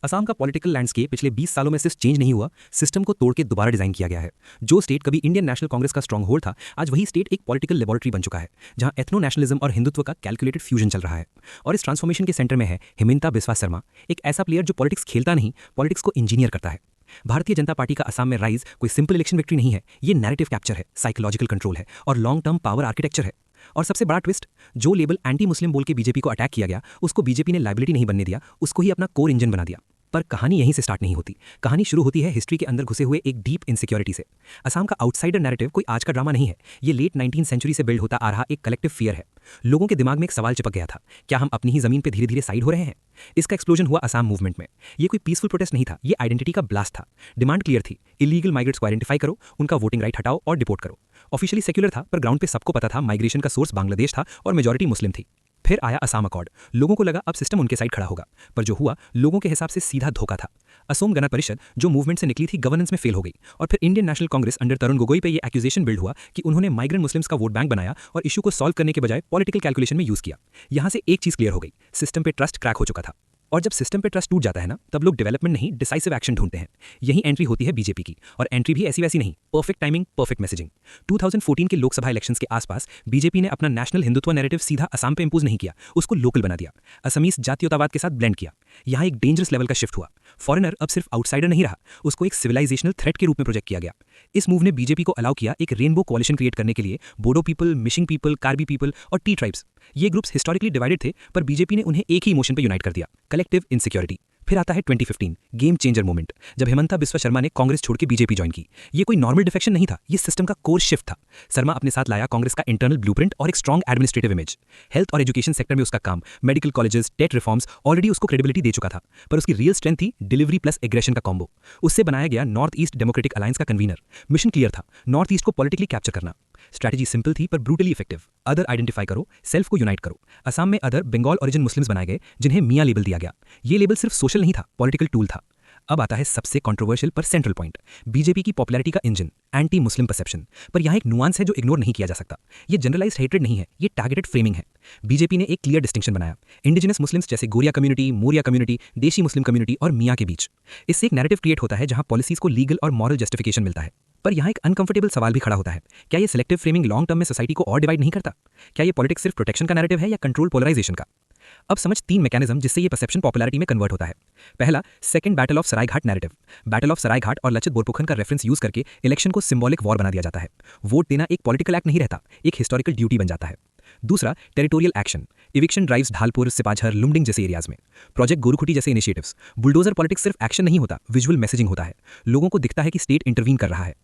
असम का political landscape पिछले 20 सालों में सिर्फ चेंज नहीं हुआ, सिस्टम को तोड़ के दोबारा डिजाइन किया गया है। जो स्टेट कभी इंडियन नेशनल कांग्रेस का स्ट्रांग होल्ड था, आज वही स्टेट एक पॉलिटिकल लेबोरेटरी बन चुका है, जहां एथनो नेशनलिज्म और हिंदुत्व का कैलकुलेटेड फ्यूजन चल रहा है। और इस ट्रांसफॉर्मेशन के सेंटर में है हिमंता बिस्वा शर्मा, एक ऐसा प्लेयर जो पॉलिटिक्स खेलता नहीं, पॉलिटिक्स को इंजीनियर करता है। भारतीय जनता पार्टी का असम में राइज कोई सिंपल इलेक्शन विक्ट्री नहीं है, ये नैरेटिव कैप्चर है, साइकोलॉजिकल कंट्रोल है और लॉन्ग टर्म पावर आर्किटेक्चर है। और सबसे बड़ा ट्विस्ट, जो लेबल एंटी मुस्लिम बोल के बीजेपी को अटैक किया गया, उसको बीजेपी ने लाइबिलिटी नहीं बनने दिया, उसको ही अपना कोर इंजन बना दिया। पर कहानी यहीं से स्टार्ट नहीं होती, कहानी शुरू होती है हिस्ट्री के अंदर घुसे हुए एक डीप इनसिक्योरिटी से। असम का आउटसाइडर नैरेटिव कोई आज का ड्रामा नहीं है, ये लेट 19th सेंचुरी से बिल्ड होता आ रहा एक कलेक्टिव फियर है। लोगों के दिमाग में एक सवाल चिपक गया था, क्या हम अपनी ही जमीन पे धीरे धीरे साइड हो रहे हैं? इसका एक्सप्लोजन हुआ असम मूवमेंट में। ये कोई पीसफुल प्रोटेस्ट नहीं था, ये आइडेंटिटी का ब्लास्ट था। डिमांड क्लियर थी, इलीगल माइग्रेट्स को आइडेंटिफाई करो, उनका वोटिंग राइट हटाओ और डिपोर्ट करो। ऑफिशियली सेक्युलर था, पर ग्राउंड पे सबको पता था माइग्रेशन का सोर्स बांग्लादेश था और मेजॉरिटी मुस्लिम थी। फिर आया असम अकॉर्ड, लोगों को लगा अब सिस्टम उनके साइड खड़ा होगा, पर जो हुआ लोगों के हिसाब से सीधा धोखा था। असम गण परिषद जो मूवमेंट से निकली थी, गवर्नेंस में फेल हो गई। और फिर Indian national Congress under Tarun Gogoi पे ये एक्यूजेशन बिल्ड हुआ कि उन्होंने माइग्रेंट मुस्लिम्स का वोट बैंक बनाया और इशू को सॉल्व करने के बजाय पॉलिटिकल कैलकुलेशन में यूज किया। यहां से एक चीज क्लियर हो गई, सिस्टम पे ट्रस्ट क्रैक हो चुका था। और जब सिस्टम पे ट्रस्ट टूट जाता है ना, तब लोग डेवलपमेंट नहीं, डिसाइसिव एक्शन ढूंढते हैं। यही एंट्री होती है बीजेपी की, और एंट्री भी ऐसी वैसी नहीं, परफेक्ट टाइमिंग, परफेक्ट मैसेजिंग। 2014 के लोकसभा इलेक्शंस के आसपास बीजेपी ने अपना नेशनल हिंदुत्व नैरेटिव सीधा असम पे इंपोज नहीं किया, उसको लोकल बना दिया, असमीज जातीयतावाद के साथ ब्लेंड किया। यहाँ एक डेंजरस लेवल का शिफ्ट हुआ। फॉरेनर अब सिर्फ आउटसाइडर नहीं रहा, उसको एक सिविलाइजेशनल थ्रेट के रूप में प्रोजेक्ट किया गया। इस मूव ने बीजेपी को अलाउ किया एक रेनबो कोalition क्रिएट करने के लिए। Bodo people, Mishing people, Karbi people और टी ट्राइब्स, ये ग्रुप्स हिस्टोरिकली डिवाइडेड थे, पर बीजेपी ने उन्हें एक ही इमोशन पे यूनाइट कर दिया, कलेक्टिव इनसिक्योरिटी। फिर आता है 2015 गेम चेंजर मोमेंट, जब हिमंता बिस्वा शर्मा ने कांग्रेस छोड़ के बीजेपी ज्वाइन की। ये कोई नॉर्मल डिफेक्शन नहीं था, ये सिस्टम का कोर शिफ्ट था। शर्मा अपने साथ लाया कांग्रेस का इंटरनल ब्लूप्रिंट और एक स्ट्रॉन्ग एडमिनिस्ट्रेटिव इमेज। हेल्थ और एजुकेशन सेक्टर में उसका काम, medical colleges, TET reforms already उसको क्रेडिबिलिटी दे चुका था, पर उसकी रियल स्ट्रेंथ थी डिलीवरी प्लस एग्रेशन का कॉम्बो। उससे बनाया गया नॉर्थ ईस्ट डेमोक्रेटिक अलायंस का कन्वीनर। मिशन क्लियर था, नॉर्थ ईस्ट को पॉलिटिकली कैप्चर करना। स्ट्रैटेजी सिंपल थी पर ब्रूटली इफेक्टिव। अदर आइडेंटिफाई करो, सेल्फ को यूनाइट करो। असम में अदर बंगाल ओरिजिन मुस्लिम्स बनाए गए, जिन्हें मियां लेबल दिया गया। ये लेबल सिर्फ सोशल नहीं था, पॉलिटिकल टूल था। अब आता है सबसे कंट्रोवर्शियल पर सेंट्रल पॉइंट, बीजेपी की पॉपुलैरिटी का इंजन, एंटी मुस्लिम परसेप्शन। पर यहाँ एक नुआंस है जो इग्नोर नहीं किया जा सकता। ये जनरलाइज्ड हेट्रेड नहीं है, ये टारगेटेड फ्रेमिंग है। बीजेपी ने एक क्लियर डिस्टिंक्शन बनाया, इंडिजिनस मुस्लिम्स जैसे गोरिया कम्युनिटी, मोरिया कम्युनिटी, देशी मुस्लिम कम्युनिटी और मियां के बीच। इससे एक नैरेटिव क्रिएट होता है जहां पॉलिसीज को लीगल और मॉरल जस्टिफिकेशन मिलता है। पर यहाँ एक अनकंफर्टेबल सवाल भी खड़ा होता है, क्या ये सिलेक्टिव फ्रेमिंग लॉन्ग टर्म में सोसाइटी को और डिवाइड नहीं करता? क्या ये पॉलिटिक्स सिर्फ प्रोटेक्शन का नैरेटिव है या कंट्रोल पोलराइजेशन का? अब समझ 3 मैकेनिज्म जिससे ये परसेप्शन पॉपुलैरिटी में कन्वर्ट होता है। पहला, second battle of Saraighat narrative. Battle of Saraighat और लचित बोरपुखन का रेफरेंस यूज करके इलेक्शन को सिंबॉलिक वॉर बना दिया जाता है। वोट देना एक पॉलिटिकल एक्ट नहीं रहता, एक हिस्टोरिकल ड्यूटी बन जाता है। दूसरा, territorial action, eviction drives Dhalpur, Sipajhar, Lumding जैसे एरियाज में। प्रोजेक्ट गुरुखुटी जैसे इनिशिएटिव्स। बुलडोजर पॉलिटिक्स सिर्फ एक्शन नहीं होता, विजुअल मैसेजिंग होता है। लोगों को दिखता है कि स्टेट इंटरवीन कर रहा है।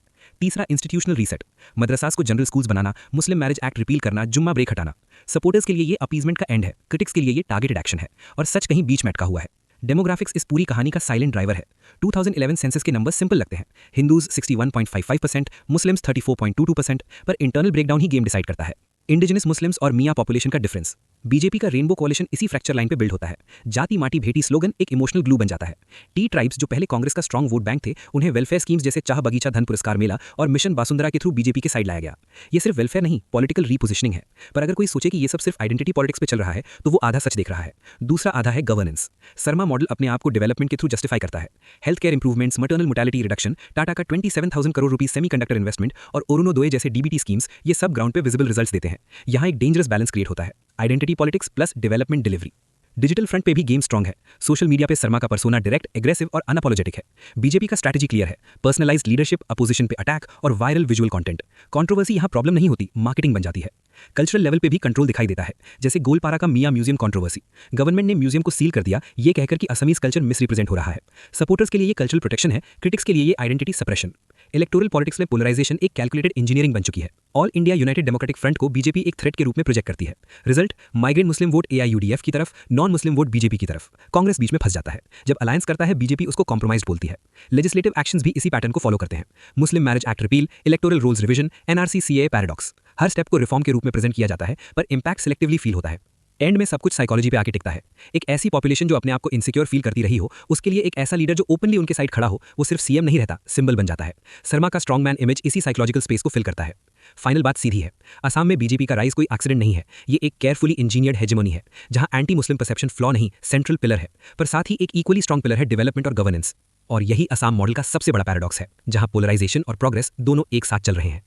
तीसरा, इंस्टीट्यूशनल रीसेट, मदरसास को जनरल स्कूल्स बनाना, मुस्लिम मैरिज एक्ट रिपील करना, जुम्मा ब्रेक हटाना। सपोर्टर्स के लिए ये अपीजमेंट का एंड है, क्रिटिक्स के लिए ये टारगेटेड एक्शन है, और सच कहीं बीच में अटका हुआ है। डेमोग्राफिक्स इस पूरी कहानी का साइलेंट ड्राइवर है। 2011 सेंसस के नंबर सिंपल लगते हैं, हिंदूज 61.55%, मुस्लिम्स 34.22%, पर इंटरनल ब्रेकडाउन ही गेम डिसाइड करता है। इंडिजिनस मुस्लिम्स और मियां पॉपुलेशन का डिफरेंस। बीजेपी का रेनबो कोalition इसी फ्रैक्चर लाइन पे बिल्ड होता है। जाति माटी भेटी स्लोगन एक इमोशनल ग्लू बन जाता है। टी ट्राइब्स जो पहले कांग्रेस का स्ट्रॉन्ग वोट बैंक थे, उन्हें वेलफेयर स्कीम्स जैसे चाह बगीचा धन पुरस्कार मेला और मिशन बासुंदरा के थ्रू बीजेपी के साइड लाया गया। ये सिर्फ वेलफेयर नहीं, पॉलिटिकल रीपोजिशनिंग है। पर अगर कोई सोचे कि ये सब सिर्फ आइडेंटिटी पॉलिटिक्स पे चल रहा है, तो वो आधा सच देख रहा है। दूसरा आधा है गवर्नेंस। शर्मा मॉडल अपने आप को डेवलपमेंट के थ्रू जस्टिफाई करता है। Health care improvements, maternal mortality reduction, Tata का 27,000 करोड़ रुपीज सेमीकंडक्टर इन्वेस्टमेंट और अरुणोदय जैसे डीबीटी स्कीम्स, ये सब ग्राउंड पे विजिबल रिजल्ट्स देते हैं। यहाँ एक डेंजरस बैलेंस क्रिएट होता है, identity politics plus development delivery. Digital front पे भी गेम स्ट्रांग है। सोशल मीडिया पे शर्मा का पर्सोना डायरेक्ट, एग्रेसिव और अनअपोलोजेटिक है। बीजेपी का स्ट्रैटेजी क्लियर है, पर्सनलाइज्ड लीडरशिप, अपोजिशन पे अटैक और वायरल विजुअल कंटेंट। कंट्रोवर्सी यहां प्रॉब्लम नहीं होती, मार्केटिंग बन जाती है। कल्चरल लेवल पे भी कंट्रोल दिखाई देता है, जैसे गोलपारा का मियां म्यूजियम कंट्रोवर्सी। गवर्नमेंट ने म्यूजियम को सील कर दिया, ये कहकर कि असमीज कल्चर मिसरिप्रेजेंट हो रहा है। सपोर्टर्स के लिए ये कल्चरल प्रोटेक्शन है, क्रिटिक्स के लिए ये आइडेंटिटी सप्रेशन। इलेक्टोरल पॉलिटिक्स में पोलराइजेशन एक कैलकुलेटेड इंजीनियरिंग बन चुकी है। All India United democratic front को बीजेपी एक थ्रेट के रूप में प्रोजेक्ट करती है। रिजल्ट, माइग्रेंट मुस्लिम वोट एआईयूडीएफ की तरफ, नॉन मुस्लिम वोट बीजेपी की तरफ। कांग्रेस बीच में फंस जाता है। जब अलायंस करता है, बीजेपी उसको कॉम्प्रोमाइज बोलती है। लेजिस्लेटिव एक्शंस भी इसी पैटर्न को फॉलो करते हैं। Muslim marriage act repeal, electoral rules revision, NRC CAA paradox. हर स्टेप को रिफॉर्म के रूप में प्रेजेंट किया जाता है, पर इंपैक्ट सिलेक्टिवली फील होता है। एंड में सब कुछ साइकोलॉजी पे आके टिकता है। एक ऐसी पॉपुलेशन जो अपने आप को इनसिक्योर फील करती रही हो, उसके लिए एक ऐसा लीडर जो ओपनली उनके साइड खड़ा हो, वो सिर्फ सीएम नहीं रहता, सिंबल बन जाता है। शर्मा का स्ट्रॉन्ग मैन इमेज इसी साइकोलॉजिकल स्पेस को फिल करता है। फाइनल बात सीधी है, असम में बीजेपी का राइज कोई एक्सीडेंट नहीं है, ये एक केयरफुली इंजीनियर्ड हेजेमनी है, जहां एंटी मुस्लिम परसेप्शन फ्लॉ नहीं सेंट्रल पिलर है, पर साथ ही एक इक्वली स्ट्रॉन्ग पिलर है डेवलपमेंट और गवर्नेंस। और यही असम मॉडल का सबसे बड़ा पैराडॉक्स है, जहां पोलराइजेशन और प्रोग्रेस दोनों एक साथ चल रहे हैं।